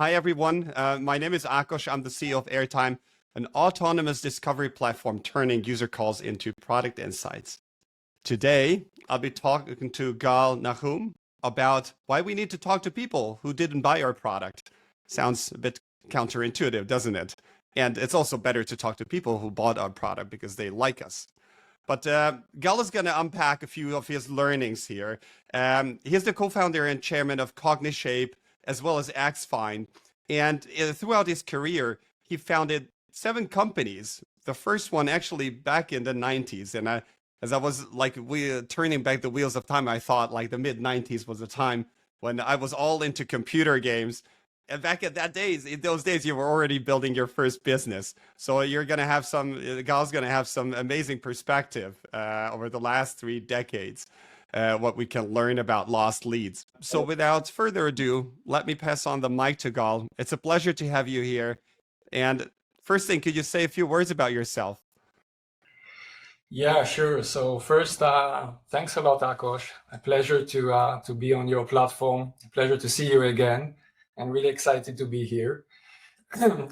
Hi, everyone. My name is Akos. I'm the CEO of Airtime, an autonomous discovery platform turning user calls into product insights. Today, I'll be talking to Gal Nachum about why we need to talk to people who didn't buy our product. Sounds a bit counterintuitive, doesn't it? And it's also better to talk to people who bought our product because they like us. But Gal is going to unpack a few of his learnings here. He's the co-founder and chairman of CogniShape, as well as xFind. And throughout his career, he founded 7 companies. The first one actually back in the 90s. And as I was turning back the wheels of time, I thought like the mid 90s was the time when I was all into computer games. And back in those days, you were already building your first business. So you're going to have Gal's going to have some amazing perspective over the last 3 decades. What we can learn about lost leads. So without further ado, let me pass on the mic to Gal. It's a pleasure to have you here. And first thing, could you say a few words about yourself? Yeah, sure. So first, thanks a lot, Akos. A pleasure to be on your platform. A pleasure to see you again. I'm really excited to be here.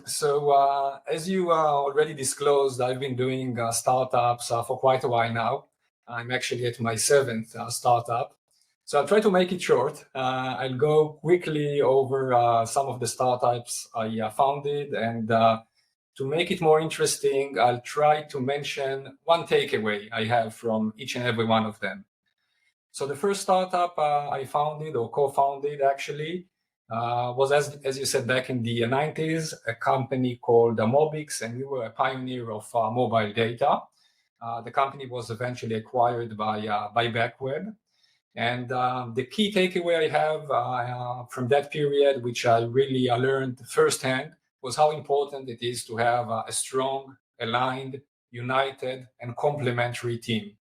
So as you already disclosed, I've been doing startups for quite a while now. I'm actually at my 7th startup. So I'll try to make it short. I'll go quickly over some of the startups I founded, and to make it more interesting, I'll try to mention one takeaway I have from each and every one of them. So the first startup I founded or co-founded actually was, as you said, back in the 90s, a company called Mobix, and we were a pioneer of mobile data. The company was eventually acquired by Backweb. And the key takeaway I have from that period, which I really learned firsthand, was how important it is to have a strong, aligned, united, and complementary team.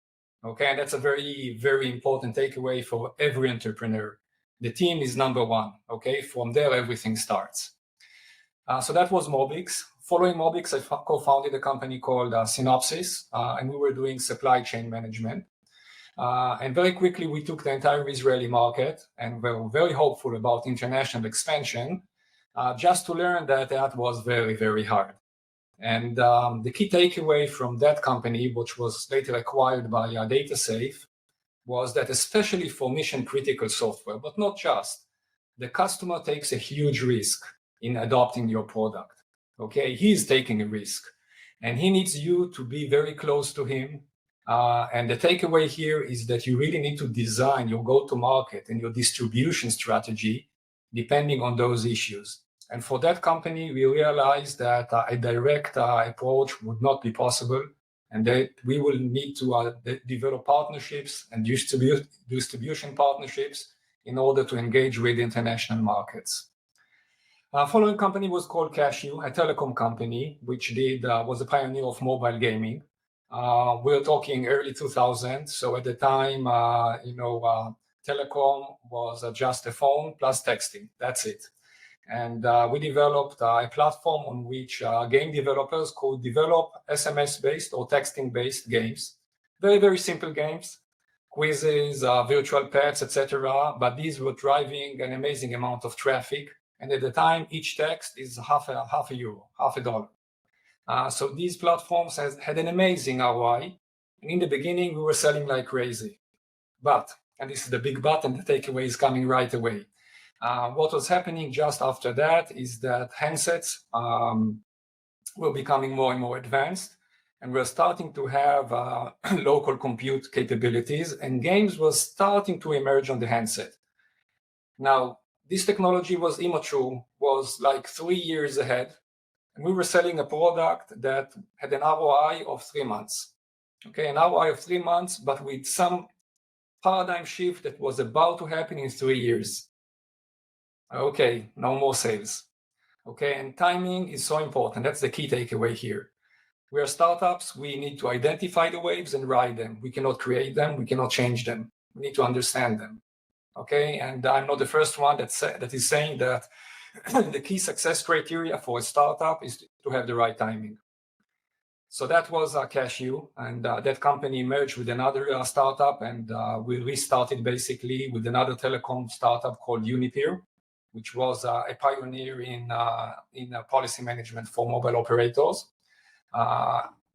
Okay, and that's a very, very important takeaway for every entrepreneur. The team is number one. Okay, from there everything starts. So that was Mobix. Following Mobix, I co-founded a company called Synopsys, and we were doing supply chain management. And very quickly, we took the entire Israeli market, and we were very hopeful about international expansion, just to learn that that was very, very hard. And the key takeaway from that company, which was later acquired by DataSafe, was that especially for mission-critical software, but not just, the customer takes a huge risk in adopting your product. Okay, he's taking a risk, and he needs you to be very close to him. And the takeaway here is that you really need to design your go-to-market and your distribution strategy depending on those issues. And for that company, we realized that a direct approach would not be possible, and that we will need to develop partnerships and distribution partnerships in order to engage with international markets. Following company was called Cashew, a telecom company, which was a pioneer of mobile gaming. We're talking early 2000s. So at the time, telecom was just a phone plus texting. That's it. And we developed a platform on which game developers could develop SMS-based or texting-based games. Very, very simple games, quizzes, virtual pets, etc. But these were driving an amazing amount of traffic. And at the time, each text is half a euro, $50. So these platforms had an amazing ROI. And in the beginning, we were selling like crazy. But, and this is the big but, and the takeaway is coming right away. What was happening just after that is that handsets were becoming more and more advanced, and we're starting to have local compute capabilities, and games were starting to emerge on the handset. Now, this technology was immature, was like 3 years ahead, and we were selling a product that had an ROI of 3 months. Okay, an ROI of 3 months, but with some paradigm shift that was about to happen in 3 years. Okay, no more sales. Okay, and timing is so important. That's the key takeaway here. We are startups. We need to identify the waves and ride them. We cannot create them. We cannot change them. We need to understand them. Okay, and I'm not the first one that is saying that the key success criteria for a startup is to have the right timing. So that was Cashew, and that company merged with another startup, and we restarted basically with another telecom startup called Unipeer. which was a pioneer in policy management for mobile operators,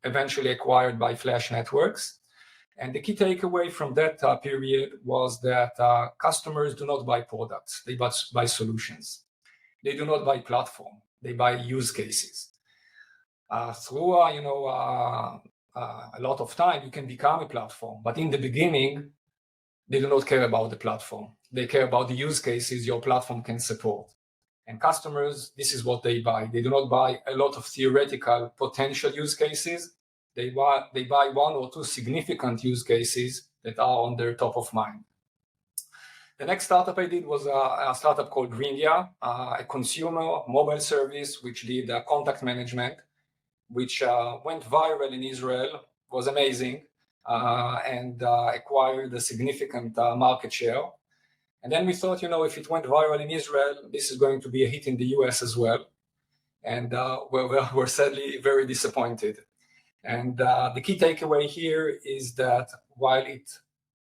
eventually acquired by Flash Networks. And the key takeaway from that period was that customers do not buy products, they buy solutions. They do not buy platform, they buy use cases. Through a lot of time, you can become a platform, but in the beginning, they do not care about the platform. They care about the use cases your platform can support. And customers, this is what they buy. They do not buy a lot of theoretical potential use cases. They buy one or two significant use cases that are on their top of mind. The next startup I did was a startup called Greendia, a consumer mobile service which did contact management, which went viral in Israel, was amazing, and acquired a significant market share. And then we thought, if it went viral in Israel, this is going to be a hit in the US as well. And we're sadly very disappointed. And the key takeaway here is that while it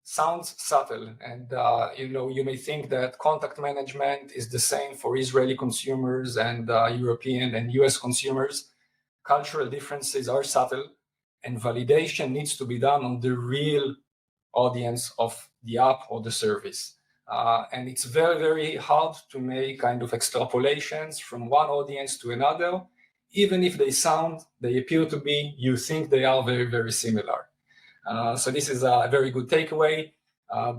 sounds subtle, and you may think that contact management is the same for Israeli consumers and European and US consumers, cultural differences are subtle, and validation needs to be done on the real audience of the app or the service. And it's very, very hard to make kind of extrapolations from one audience to another, even if they appear to be, you think they are very, very similar. So this is a very good takeaway.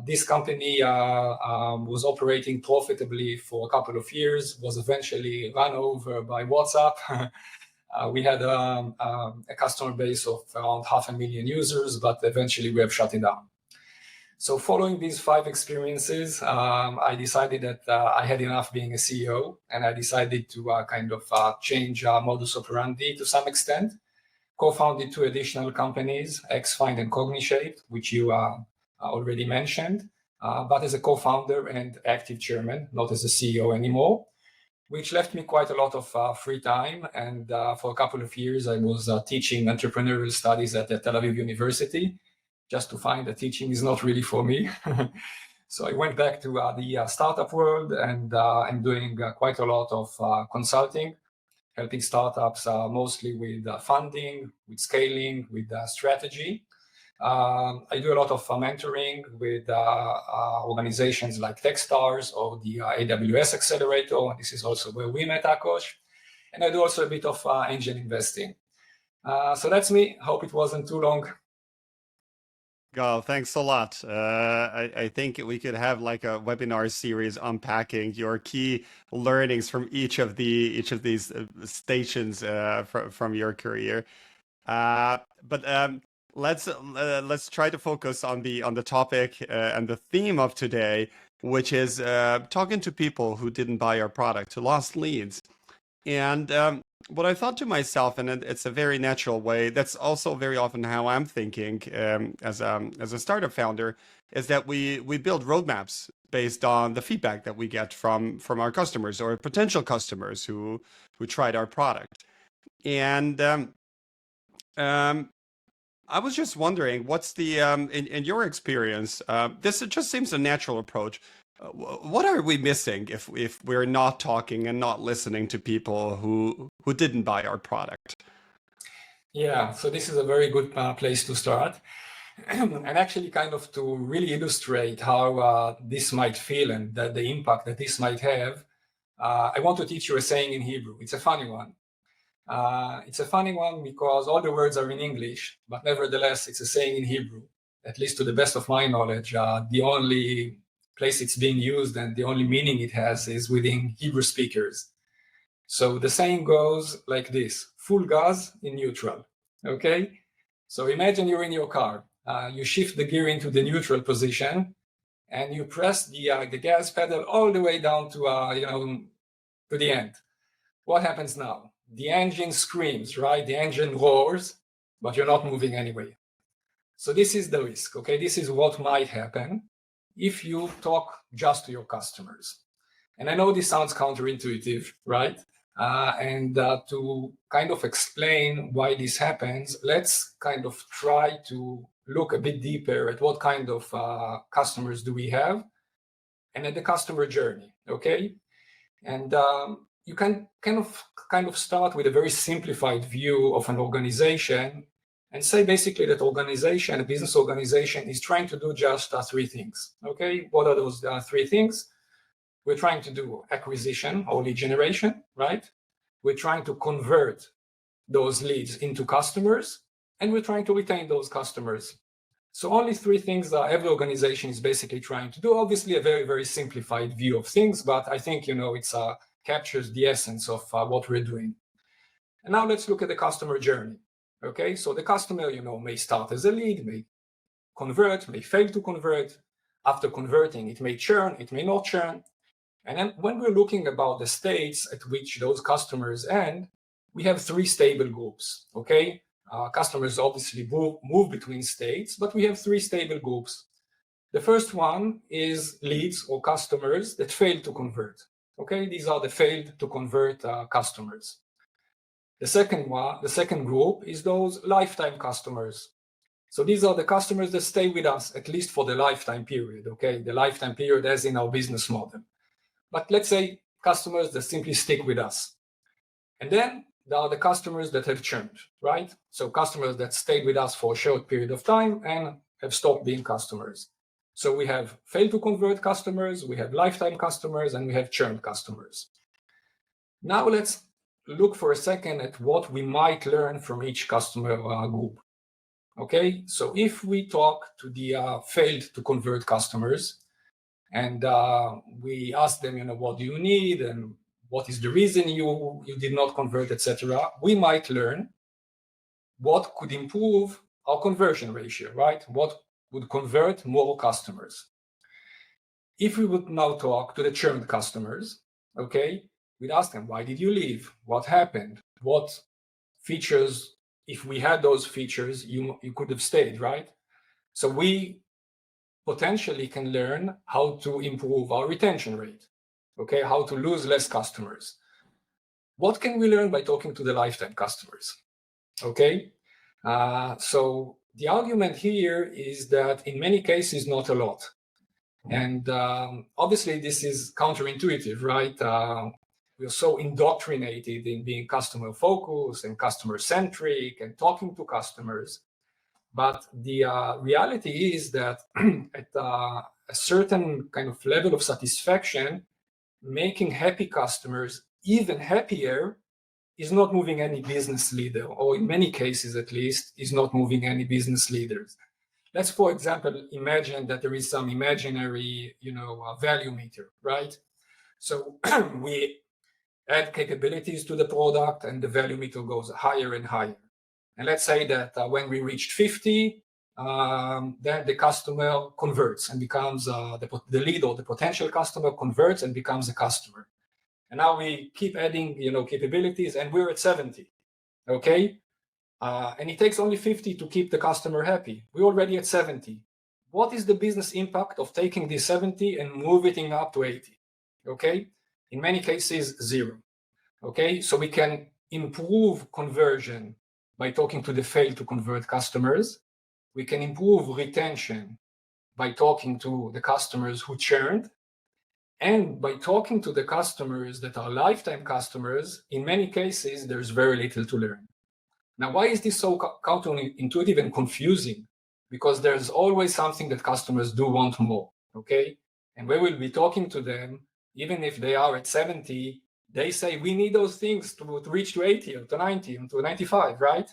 This company was operating profitably for a couple of years, was eventually run over by WhatsApp. We had a customer base of around 500,000 users, but eventually we have shut it down. So following these 5 experiences, I decided that I had enough being a CEO, and I decided to change modus operandi to some extent. Co-founded 2 additional companies, xFind and CogniShape, which you already mentioned, but as a co-founder and active chairman, not as a CEO anymore, which left me quite a lot of free time. And for a couple of years, I was teaching entrepreneurial studies at the Tel Aviv University, just to find that teaching is not really for me. So I went back to the startup world, and I'm doing quite a lot of consulting, helping startups mostly with funding, with scaling, with strategy. I do a lot of mentoring with organizations like Techstars or the AWS Accelerator. This is also where we met, Akosh. And I do also a bit of angel investing. So that's me. Hope it wasn't too long. Gal, thanks a lot. I think we could have like a webinar series unpacking your key learnings from each of these stations from your career. But let's try to focus on the topic and the theme of today, which is talking to people who didn't buy our product, who lost leads. And what I thought to myself, and it's a very natural way, that's also very often how I'm thinking as a startup founder, is that we build roadmaps based on the feedback that we get from our customers or potential customers who tried our product. And I was just wondering, what's the in your experience? This just seems a natural approach. What are we missing if we're not talking and not listening to people who didn't buy our product? Yeah, so this is a very good place to start. And actually kind of to really illustrate how this might feel and the impact that this might have, I want to teach you a saying in Hebrew. It's a funny one. It's a funny one because all the words are in English, but nevertheless, it's a saying in Hebrew. At least to the best of my knowledge, the only place it's being used and the only meaning it has is within Hebrew speakers. So the saying goes like this: full gas in neutral. Okay? So imagine you're in your car. You shift the gear into the neutral position, and you press the gas pedal all the way down to to the end. What happens now? The engine screams, right? The engine roars, but you're not moving anyway. So this is the risk. Okay, this is what might happen if you talk just to your customers. And I know this sounds counterintuitive, right? And to kind of explain why this happens, let's kind of try to look a bit deeper at what kind of customers do we have and at the customer journey, okay? And you can kind of start with a very simplified view of an organization and say basically that a business organization is trying to do just three things. Okay, what are those three things? We're trying to do acquisition or lead generation, right? We're trying to convert those leads into customers, and we're trying to retain those customers. So only three things that every organization is basically trying to do. Obviously, a very, very simplified view of things, but I think, it's captures the essence of what we're doing. And now let's look at the customer journey. Okay, so the customer, may start as a lead, may convert, may fail to convert. After converting, it may churn, it may not churn. And then when we're looking about the states at which those customers end, we have three stable groups, okay? Customers obviously move between states, but we have three stable groups. The first one is leads or customers that fail to convert, okay? These are the failed to convert customers. The second group is those lifetime customers. So these are the customers that stay with us at least for the lifetime period, okay? The lifetime period as in our business model. But let's say customers that simply stick with us. And then there are the customers that have churned, right? So customers that stayed with us for a short period of time and have stopped being customers. So we have failed to convert customers, we have lifetime customers, and we have churned customers. Now let's look for a second at what we might learn from each customer group. Okay, so if we talk to the failed to convert customers, and we ask them, what do you need, and what is the reason you did not convert, etc. We might learn what could improve our conversion ratio, right? What would convert more customers. If we would now talk to the churned customers, okay, we'd ask them, why did you leave? What happened? What features, if we had those features, you could have stayed, right? So we potentially can learn how to improve our retention rate, okay, how to lose less customers. What can we learn by talking to the lifetime customers, okay? So the argument here is that in many cases, not a lot. And obviously this is counterintuitive, right? We're so indoctrinated in being customer focused and customer centric and talking to customers. But the reality is that at a certain kind of level of satisfaction, making happy customers even happier is not moving any business leader, or in many cases at least, is not moving any business leaders. Let's, for example, imagine that there is some imaginary, value meter, right? So we add capabilities to the product and the value meter goes higher and higher. And let's say that when we reached 50, then the customer converts and becomes the lead, or the potential customer converts and becomes a customer. And now we keep adding, capabilities, and we're at 70, okay? And it takes only 50 to keep the customer happy. We're already at 70. What is the business impact of taking this 70 and moving it up to 80? Okay? In many cases, 0. Okay? So we can improve conversion by talking to the failed to convert customers. We can improve retention by talking to the customers who churned. And by talking to the customers that are lifetime customers, in many cases, there's very little to learn. Now, why is this so counterintuitive and confusing? Because there's always something that customers do want more, okay? And we will be talking to them, even if they are at 70, they say, we need those things to reach to 80 or to 90 and to 95, right?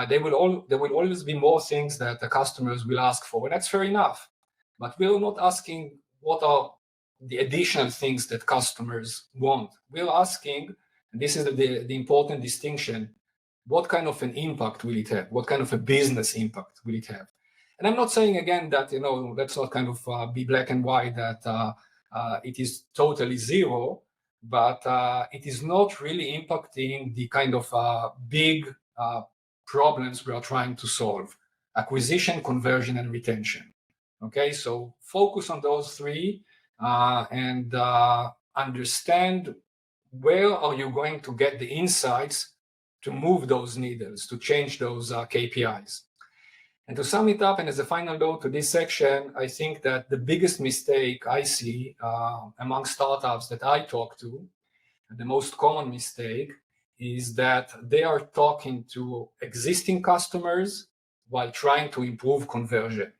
There will always be more things that the customers will ask for, and that's fair enough. But we're not asking what are the additional things that customers want. We're asking, and this is the important distinction, what kind of an impact will it have? What kind of a business impact will it have? And I'm not saying again that, let's not kind of be black and white, that it is totally zero, but it is not really impacting the kind of big problems we are trying to solve: acquisition, conversion, and retention. Okay, so focus on those three and understand where are you going to get the insights to move those needles, to change those KPIs. And to sum it up, and as a final note to this section, I think that the biggest mistake I see among startups that I talk to the most common mistake is that they are talking to existing customers while trying to improve conversion.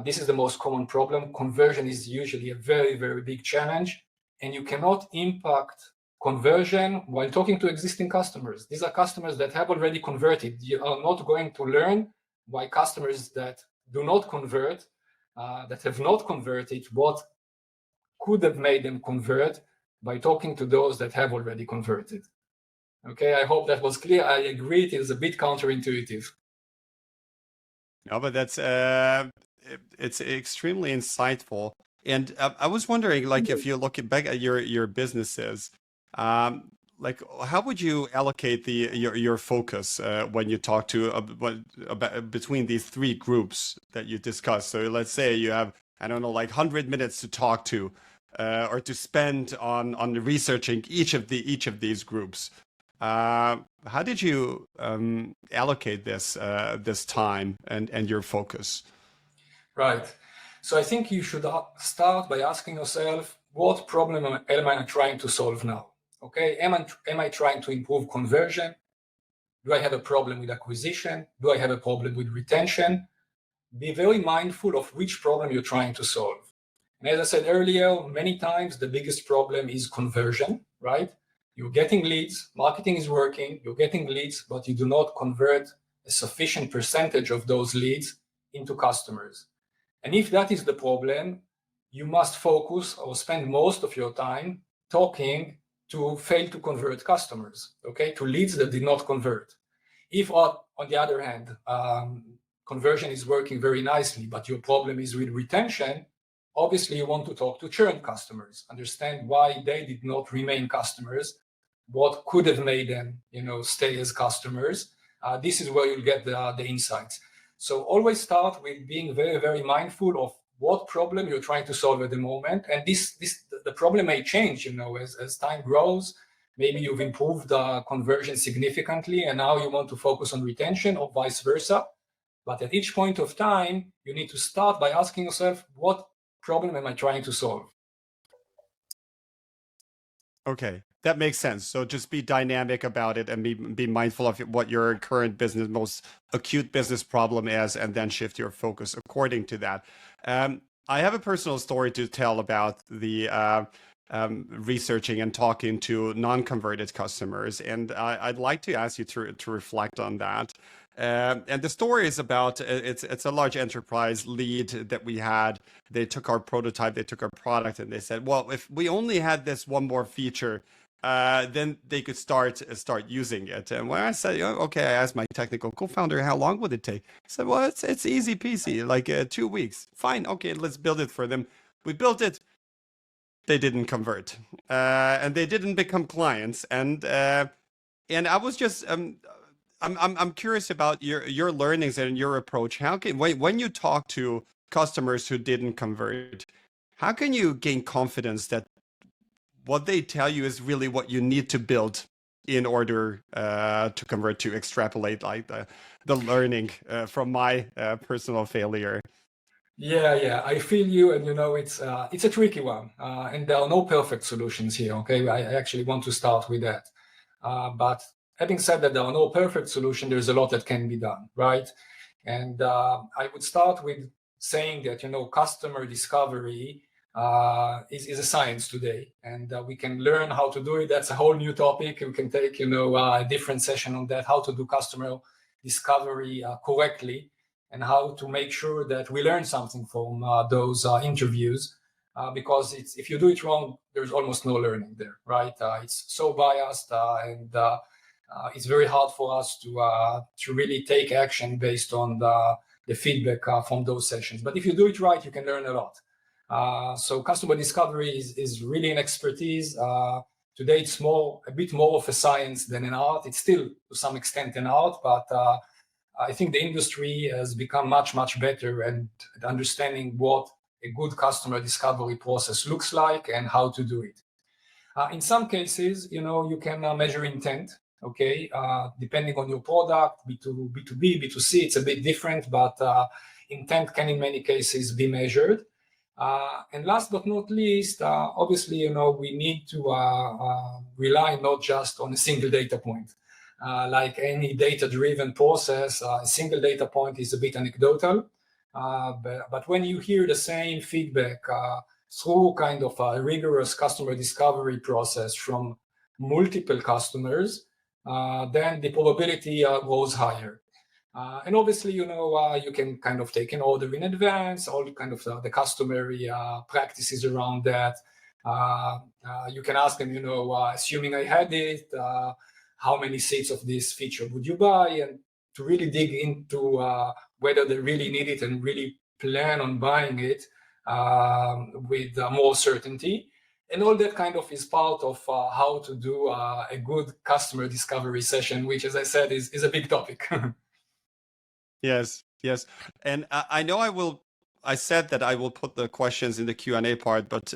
This is the most common problem. Conversion is usually a very, very big challenge, and you cannot impact conversion while talking to existing customers. These are customers that have already converted. You are not going to learn why customers that do not convert, that have not converted, what could have made them convert by talking to those that have already converted. Okay, I hope that was clear. I agree, it is a bit counterintuitive. No, but that's it's extremely insightful. And I was wondering, like, if you look back at your businesses, like, how would you allocate your focus when you talk to about between these three groups that you discussed? So let's say you have, I don't know, like 100 minutes to talk to or to spend on researching each of these groups. How did you allocate this time and your focus? Right. So I think you should start by asking yourself, what problem am I trying to solve now? Okay, am I trying to improve conversion? Do I have a problem with acquisition? Do I have a problem with retention? Be very mindful of which problem you're trying to solve. And as I said earlier, many times the biggest problem is conversion, right? You're getting leads, marketing is working, you're getting leads, but you do not convert a sufficient percentage of those leads into customers. And if that is the problem, you must focus or spend most of your time talking to fail to convert customers, okay, to leads that did not convert. If on the other hand, conversion is working very nicely, but your problem is with retention, obviously you want to talk to churn customers, understand why they did not remain customers, what could have made them, stay as customers. This is where you'll get the insights. So always start with being very, very mindful of what problem you're trying to solve at the moment. And the problem may change, as time grows. Maybe you've improved conversion significantly and now you want to focus on retention or vice versa. But at each point of time, you need to start by asking yourself, what problem am I trying to solve? Okay, that makes sense. So just be dynamic about it and be mindful of what your current business, most acute business problem is, and then shift your focus according to that. I have a personal story to tell about the researching and talking to non-converted customers, and I'd like to ask you to reflect on that. And the story is about it's a large enterprise lead that we had. They took our prototype, they took our product, and they said, well, if we only had this one more feature, then they could start using it. And when I said, okay, I asked my technical co-founder, how long would it take? He said, well, it's easy peasy, like 2 weeks. Fine, okay, let's build it for them. We built it. They didn't convert, and they didn't become clients. And I was just I'm curious about your learnings and your approach. How can when you talk to customers who didn't convert, how can you gain confidence that what they tell you is really what you need to build in order to convert, to extrapolate like the learning from my personal failure? Yeah, I feel you, and it's a tricky one, and there are no perfect solutions here. Okay, I actually want to start with that, but having said that, there are no perfect solutions. There's a lot that can be done, right? And I would start with saying that customer discovery is a science today, and we can learn how to do it. That's a whole new topic. We can take a different session on that, how to do customer discovery correctly, and how to make sure that we learn something from those interviews, because if you do it wrong, there's almost no learning there, right? It's so biased, and it's very hard for us to really take action based on the feedback from those sessions. But if you do it right, you can learn a lot. So customer discovery is really an expertise. Today, it's a bit more of a science than an art. It's still to some extent an art, but I think the industry has become much, much better at understanding what a good customer discovery process looks like and how to do it. In some cases, you can measure intent, okay? Depending on your product, B2B, B2C, it's a bit different, but intent can in many cases be measured. And last but not least, obviously, we need to rely not just on a single data point. Like any data-driven process, a single data point is a bit anecdotal. But when you hear the same feedback through kind of a rigorous customer discovery process from multiple customers, then the probability goes higher. And obviously, you can kind of take an order in advance, all kind of the customary practices around that. You can ask them, assuming I had it, how many seats of this feature would you buy? And to really dig into whether they really need it and really plan on buying it with more certainty. And all that kind of is part of how to do a good customer discovery session, which, as I said, is a big topic. Yes, yes. And I know I said that I will put the questions in the Q&A part, but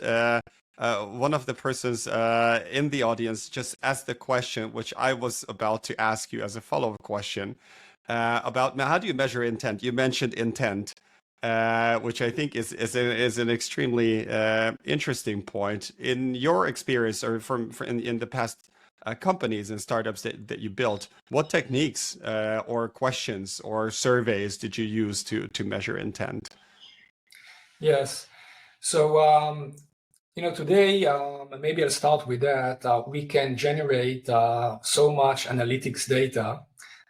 one of the persons in the audience just asked the question, which I was about to ask you as a follow-up question, about how do you measure intent? You mentioned intent, which I think is an extremely interesting point. In your experience, or in the past companies and startups that you built, what techniques or questions or surveys did you use to measure intent? Yes. So, today, maybe I'll start with that. We can generate so much analytics data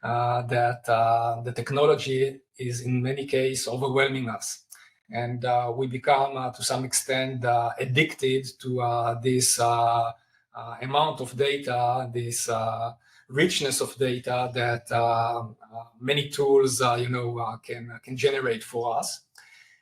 that the technology is in many cases overwhelming us. And we become, to some extent, addicted to this amount of data, this richness of data that many tools, can generate for us.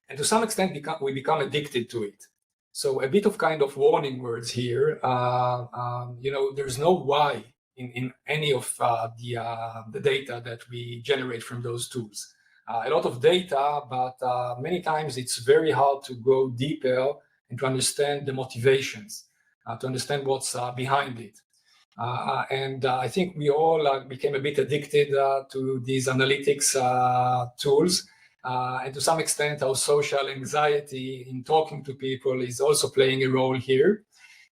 And to some extent, we become addicted to it. So a bit of kind of warning words here. There's no why in any of the data that we generate from those tools. A lot of data, but many times it's very hard to go deeper and to understand the motivations, to understand what's behind it. And I think we all became a bit addicted to these analytics tools. And to some extent, our social anxiety in talking to people is also playing a role here.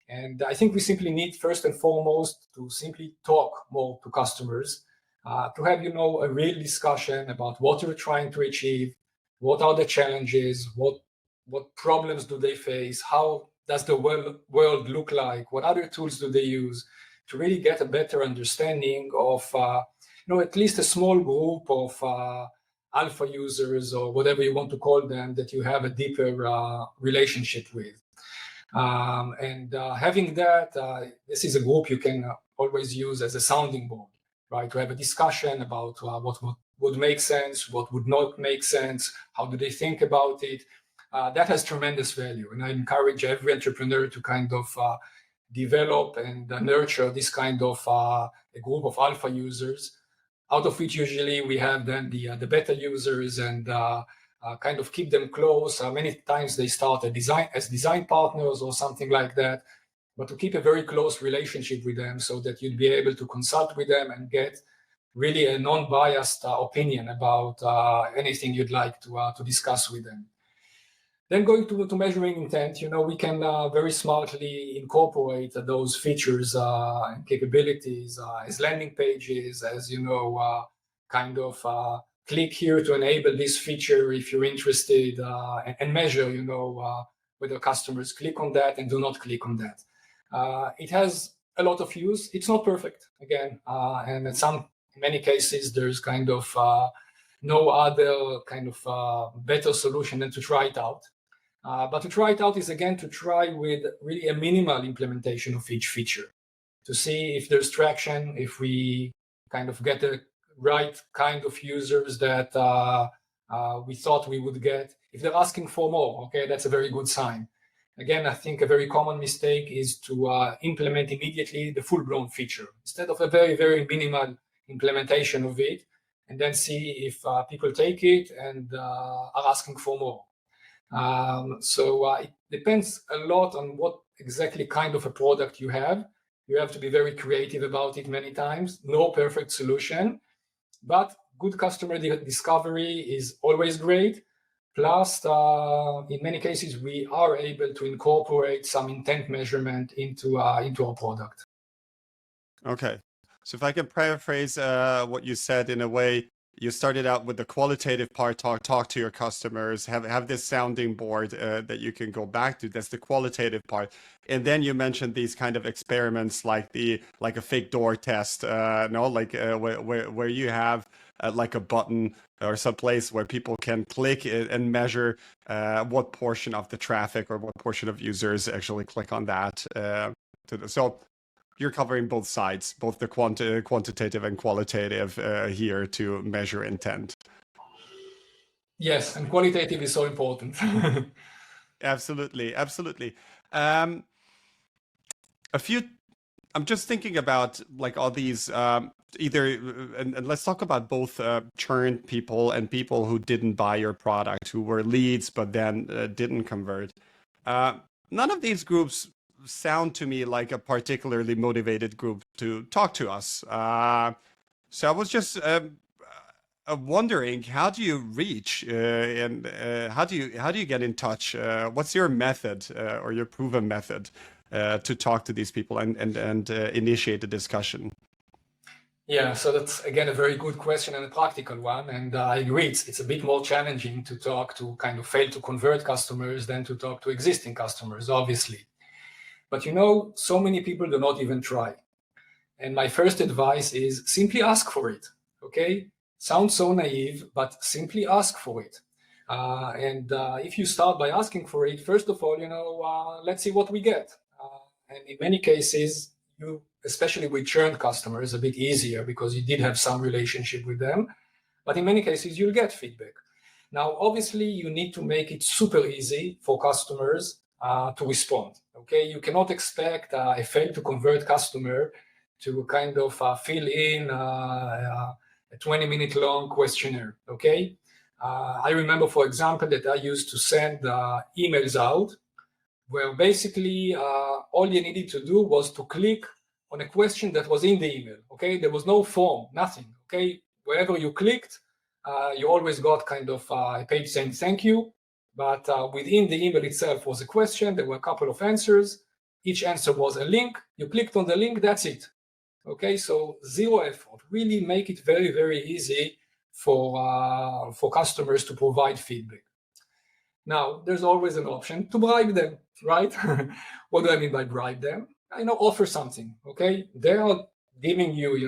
And I think we simply need, first and foremost, to simply talk more to customers, to have, a real discussion about what you're trying to achieve, what are the challenges, what problems do they face, how does the world look like, what other tools do they use, to really get a better understanding of, at least a small group of alpha users or whatever you want to call them that you have a deeper relationship with. And having that, this is a group you can always use as a sounding board, right? To have a discussion about what would make sense, what would not make sense, how do they think about it. That has tremendous value. And I encourage every entrepreneur to kind of develop and nurture this kind of a group of alpha users, out of which usually we have then the beta users, and kind of keep them close. Many times they start as design partners or something like that, but to keep a very close relationship with them so that you'd be able to consult with them and get really a non-biased opinion about anything you'd like to discuss with them. Then going to measuring intent, we can very smartly incorporate those features and capabilities as landing pages, as, kind of click here to enable this feature if you're interested, and measure, whether customers click on that and do not click on that. It has a lot of use. It's not perfect, again, and in many cases, there's kind of no other kind of better solution than to try it out. But to try it out is, again, to try with really a minimal implementation of each feature to see if there's traction, if we kind of get the right kind of users that we thought we would get. If they're asking for more, okay, that's a very good sign. Again, I think a very common mistake is to implement immediately the full-blown feature instead of a very, very minimal implementation of it, and then see if people take it and are asking for more. So it depends a lot on what exactly kind of a product you have. You have to be very creative about it many times. No perfect solution, but good customer discovery is always great. Plus, in many cases, we are able to incorporate some intent measurement into our product. Okay. So if I can paraphrase what you said in a way, you started out with the qualitative part, talk to your customers, have this sounding board that you can go back to. That's the qualitative part. And then you mentioned these kind of experiments like a fake door test, no, like where you have like a button or some place where people can click and measure what portion of the traffic or what portion of users actually click on that. So you're covering both sides, both the quantitative and qualitative here to measure intent. Yes, and qualitative is so important. Absolutely, absolutely. I'm just thinking about like all these either, and let's talk about both churn people and people who didn't buy your product, who were leads but then didn't convert. None of these groups sound to me like a particularly motivated group to talk to us. So I was just wondering, how do you reach and how do you get in touch? What's your method or your proven method to talk to these people and initiate a discussion? Yeah, so that's again a very good question and a practical one. And I agree, it's a bit more challenging to talk to kind of fail to convert customers than to talk to existing customers, obviously. But you know, so many people do not even try. And my first advice is simply ask for it. Okay? Sounds so naive, but simply ask for it. And if you start by asking for it, first of all, you know, let's see what we get. And in many cases, you, especially with churned customers, a bit easier because you did have some relationship with them. But in many cases, you'll get feedback. Now, obviously, you need to make it super easy for customers to respond. Okay, you cannot expect a fail to convert customer to kind of fill in a 20-minute long questionnaire. Okay, I remember, for example, that I used to send emails out where basically all you needed to do was to click on a question that was in the email. Okay, there was no form, nothing. Okay, wherever you clicked, you always got kind of a page saying thank you. But within the email itself was a question. There were a couple of answers. Each answer was a link. You clicked on the link, that's it. Okay, so zero effort. Really make it very, very easy for customers to provide feedback. Now, there's always an option to bribe them, right? What do I mean by bribe them? Offer something, okay? They are giving you,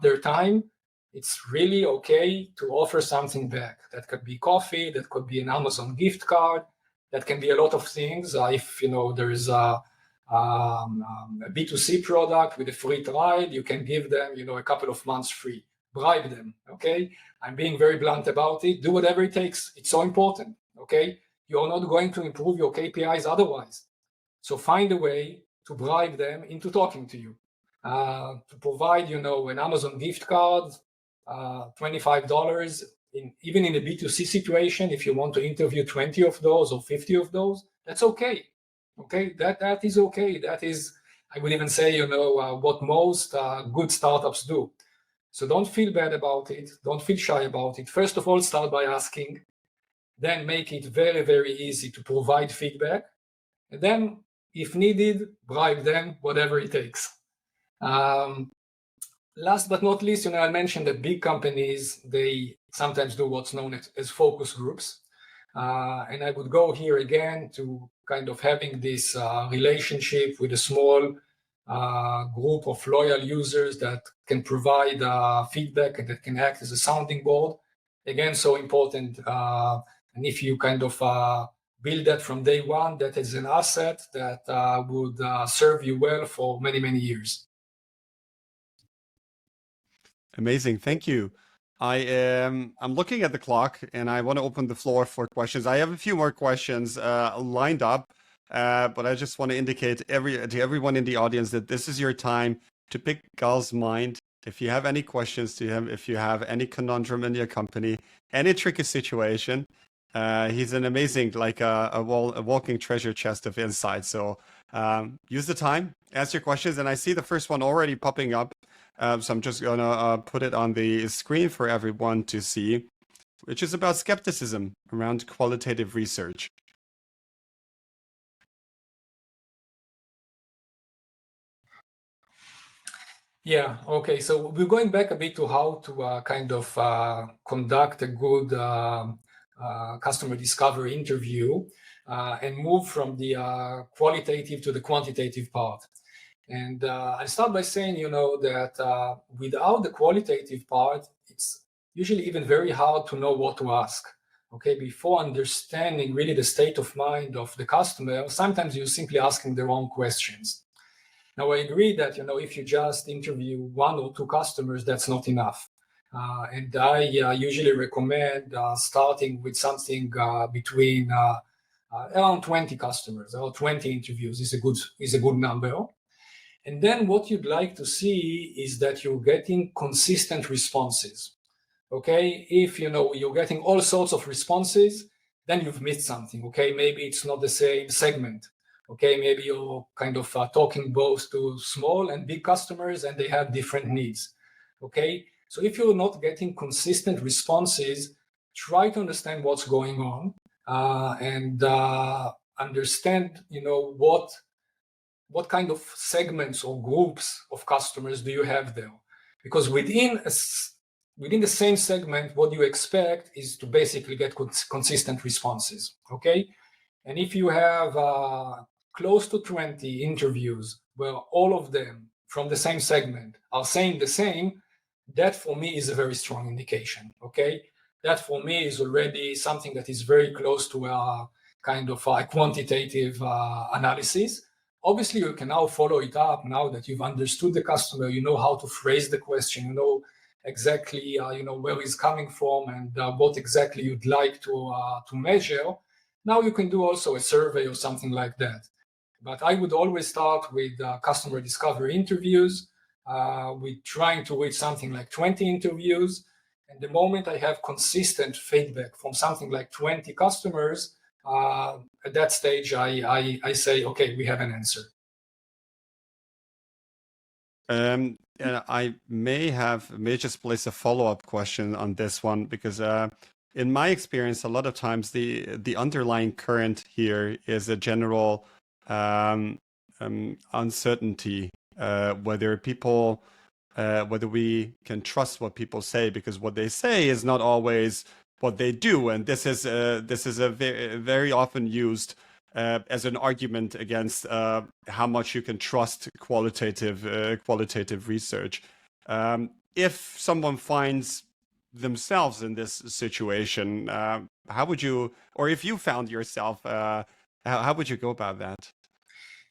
their time. It's really okay to offer something back. That could be coffee, that could be an Amazon gift card, that can be a lot of things. If there is a B2C product with a free trial, you can give them a couple of months free. Bribe them, okay? I'm being very blunt about it. Do whatever it takes. It's so important, okay? You're not going to improve your KPIs otherwise. So find a way to bribe them into talking to you. To provide an Amazon gift card, $25, even in a B2C situation, if you want to interview 20 of those or 50 of those, that's okay. Okay, that is okay. That is, I would even say, what most good startups do. So don't feel bad about it. Don't feel shy about it. First of all, start by asking. Then make it very, very easy to provide feedback. And then, if needed, bribe them, whatever it takes. Last but not least, I mentioned that big companies, they sometimes do what's known as focus groups. And I would go here again to kind of having this relationship with a small group of loyal users that can provide feedback and that can act as a sounding board. Again, so important. And if you kind of build that from day one, that is an asset that would serve you well for many, many years. Amazing. Thank you. I'm looking at the clock and I want to open the floor for questions. I have a few more questions lined up, but I just want to indicate to everyone in the audience that this is your time to pick Gal's mind. If you have any questions to him, if you have any conundrum in your company, any tricky situation, he's an amazing, like a walking treasure chest of insight. So use the time, ask your questions. And I see the first one already popping up. So I'm just gonna put it on the screen for everyone to see. which is about skepticism around qualitative research. Yeah, okay. So we're going back a bit to how to conduct a good customer discovery interview and move from the qualitative to the quantitative part. And I'll start by saying, that without the qualitative part, it's usually even very hard to know what to ask. Okay, before understanding really the state of mind of the customer, sometimes you're simply asking the wrong questions. Now, I agree that, if you just interview 1 or 2 customers, that's not enough. And I usually recommend starting with something between around 20 customers or 20 interviews is a good number. And then what you'd like to see is that you're getting consistent responses. Okay, if you're getting all sorts of responses, then you've missed something. Okay, maybe it's not the same segment. Okay, maybe you're kind of talking both to small and big customers and they have different needs. Okay, so if you're not getting consistent responses, try to understand what's going on and understand, what kind of segments or groups of customers do you have there? Because within the same segment, what you expect is to basically get consistent responses. Okay, and if you have close to 20 interviews where all of them from the same segment are saying the same, that for me is a very strong indication. Okay, that for me is already something that is very close to a kind of a quantitative analysis. Obviously, you can now follow it up now that you've understood the customer, you know how to phrase the question, you know exactly where he's coming from and what exactly you'd like to measure. Now you can do also a survey or something like that. But I would always start with customer discovery interviews, with trying to reach something like 20 interviews. And the moment I have consistent feedback from something like 20 customers, at that stage, I say, okay, we have an answer. And I may just place a follow-up question on this one because in my experience, a lot of times the underlying current here is a general uncertainty whether we can trust what people say, because what they say is not always what they do, and this is a very often used as an argument against how much you can trust qualitative research. If someone finds themselves in this situation, how would you, or if you found yourself, how would you go about that?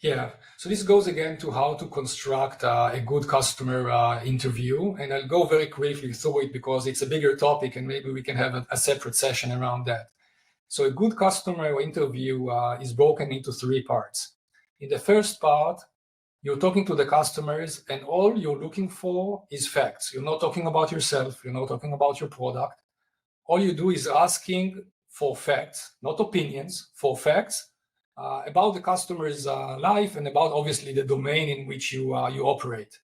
Yeah, so this goes again to how to construct a good customer interview. And I'll go very quickly through it because it's a bigger topic and maybe we can have a separate session around that. So a good customer interview is broken into 3 parts. In the first part, you're talking to the customers and all you're looking for is facts. You're not talking about yourself. You're not talking about your product. All you do is asking for facts, not opinions, for facts about the customer's life and about obviously the domain in which you operate.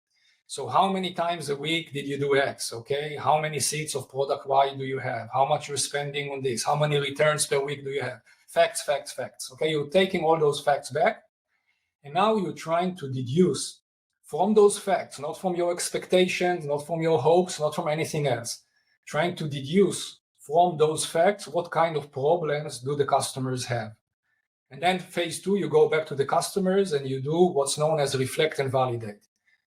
So how many times a week did you do X? Okay, how many seats of product Y do you have? How much you're spending on this? How many returns per week do you have? Facts, facts, facts. Okay, you're taking all those facts back, and now you're trying to deduce from those facts, not from your expectations, not from your hopes, not from anything else, trying to deduce from those facts what kind of problems do the customers have. And then phase 2, you go back to the customers and you do what's known as reflect and validate.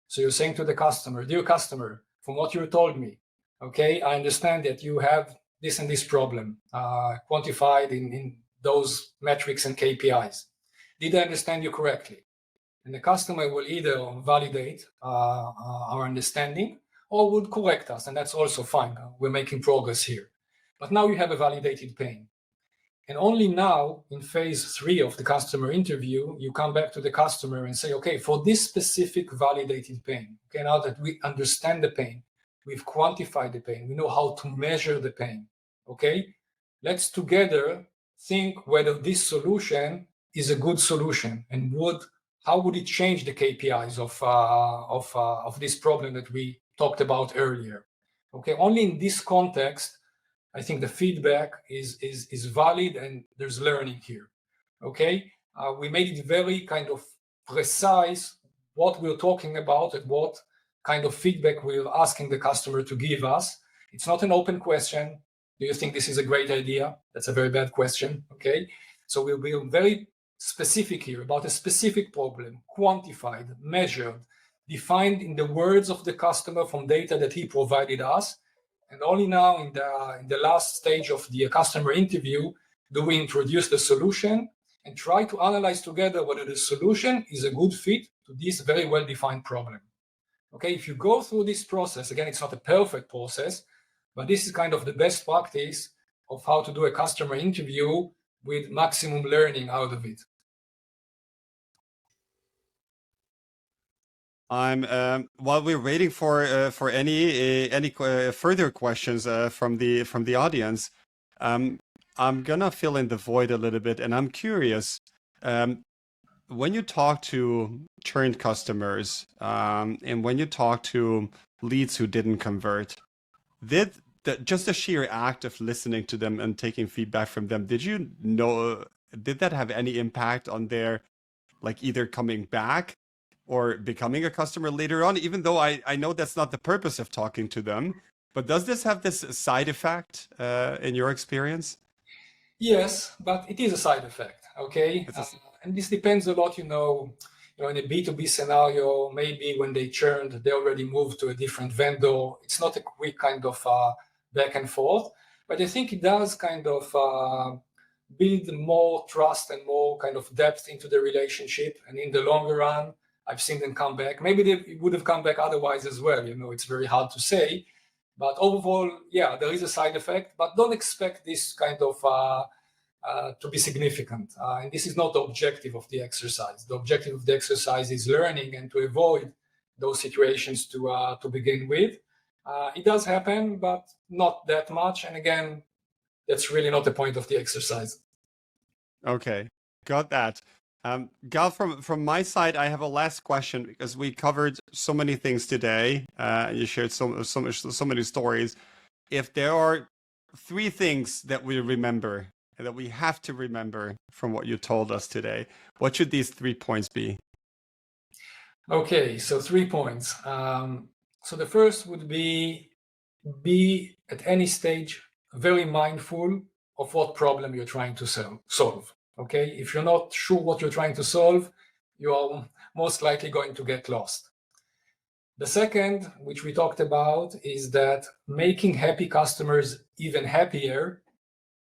So you're saying to the customer, dear customer, from what you told me, okay, I understand that you have this and this problem quantified in those metrics and KPIs. Did I understand you correctly? And the customer will either validate our understanding or would correct us, and that's also fine. We're making progress here. But now you have a validated pain. And only now, in phase 3 of the customer interview, you come back to the customer and say, okay, for this specific validated pain, okay, now that we understand the pain, we've quantified the pain, we know how to measure the pain, okay, let's together think whether this solution is a good solution and how would it change the KPIs of this problem that we talked about earlier. Okay, only in this context I think the feedback is valid and there's learning here. Okay, we made it very kind of precise what we're talking about and what kind of feedback we're asking the customer to give us. It's not an open question. Do you think this is a great idea? That's a very bad question. Okay, so we'll be very specific here about a specific problem, quantified, measured, defined in the words of the customer from data that he provided us. And only now in the last stage of the customer interview do we introduce the solution and try to analyze together whether the solution is a good fit to this very well-defined problem. Okay, if you go through this process, again, it's not a perfect process, but this is kind of the best practice of how to do a customer interview with maximum learning out of it. While we're waiting for any further questions from the audience, I'm gonna fill in the void a little bit, and I'm curious. When you talk to churned customers, and when you talk to leads who didn't convert, just the sheer act of listening to them and taking feedback from them, did that have any impact on their, like, either coming back or becoming a customer later on? Even though I know that's not the purpose of talking to them, but does this have this side effect in your experience? Yes, but it is a side effect, okay? And this depends a lot, in a B2B scenario, maybe when they churned, they already moved to a different vendor. It's not a quick kind of back and forth, but I think it does kind of build more trust and more kind of depth into the relationship. And in the longer run, I've seen them come back. Maybe they would have come back otherwise as well. It's very hard to say. But overall, yeah, there is a side effect, but don't expect this kind of to be significant. And this is not the objective of the exercise. The objective of the exercise is learning and to avoid those situations to begin with. It does happen, but not that much. And again, that's really not the point of the exercise. Okay, got that. Gal, from my side, I have a last question because we covered so many things today. You shared so many stories. If there are 3 things that we remember and that we have to remember from what you told us today, what should these 3 points be? Okay, so 3 points. So the first would be at any stage very mindful of what problem you're trying to solve. Okay, if you're not sure what you're trying to solve, you are most likely going to get lost. The second, which we talked about, is that making happy customers even happier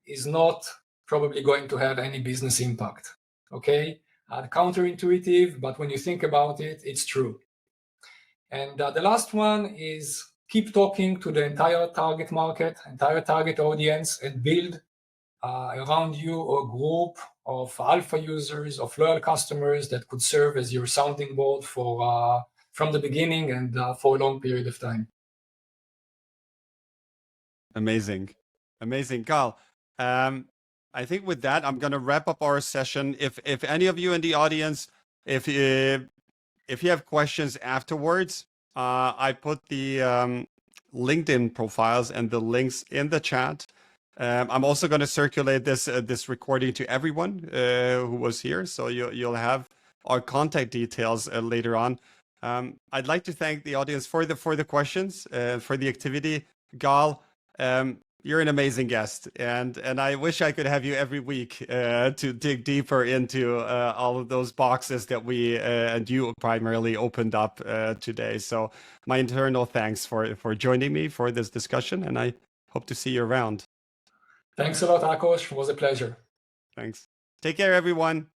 is not probably going to have any business impact. Okay, counterintuitive, but when you think about it, it's true. And the last one is keep talking to the entire target market, entire target audience, and build around you a group of alpha users, of loyal customers that could serve as your sounding board for from the beginning and for a long period of time. Amazing. Gal. I think with that, I'm going to wrap up our session. If any of you in the audience, if you have questions afterwards, I put the LinkedIn profiles and the links in the chat. I'm also going to circulate this recording to everyone who was here, so you'll have our contact details later on. I'd like to thank the audience for the questions, for the activity. Gal, you're an amazing guest, and I wish I could have you every week to dig deeper into all of those boxes that we and you primarily opened up today. So my internal thanks for joining me for this discussion, and I hope to see you around. Thanks a lot, Akos. It was a pleasure. Thanks. Take care, everyone.